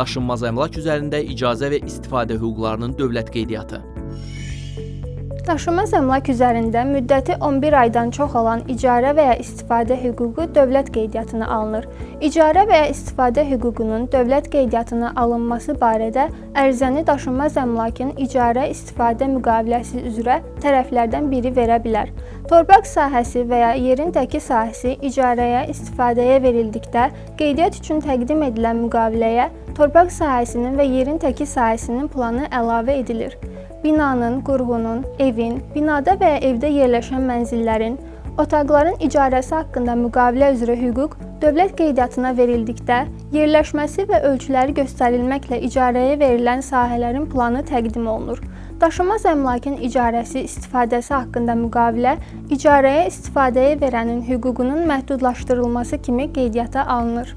daşınmaz əmlak üzərində icazə və istifadə hüquqlarının dövlət qeydiyyatı. Daşınmaz əmlak üzərində müddəti 11 aydan çox olan icarə və ya istifadə hüququ dövlət qeydiyyatına alınır. İcarə və ya istifadə hüququnun dövlət qeydiyyatına alınması barədə ərizəni daşınmaz əmlakın icarə istifadə müqaviləsi üzrə tərəflərdən biri verə bilər. Torpaq sahəsi və ya yerin təki sahəsi icarəyə, istifadəyə verildikdə qeydiyyat üçün təqdim edilən müqaviləyə torpaq sahəsinin və yerin təki sahəsinin planı əlavə edilir. Binanın, qurğunun, evin, binada və ya evdə yerləşən mənzillərin, otaqların icarəsi haqqında müqavilə üzrə hüquq dövlət qeydiyyatına verildikdə yerləşməsi və ölçüləri göstərilməklə icarəyə verilən sahələrin planı təqdim olunur. Daşınmaz əmlakın icarəsi, istifadəsi haqqında müqavilə icarəyə, istifadəyə verənin hüququnun məhdudlaşdırılması kimi qeydiyyata alınır.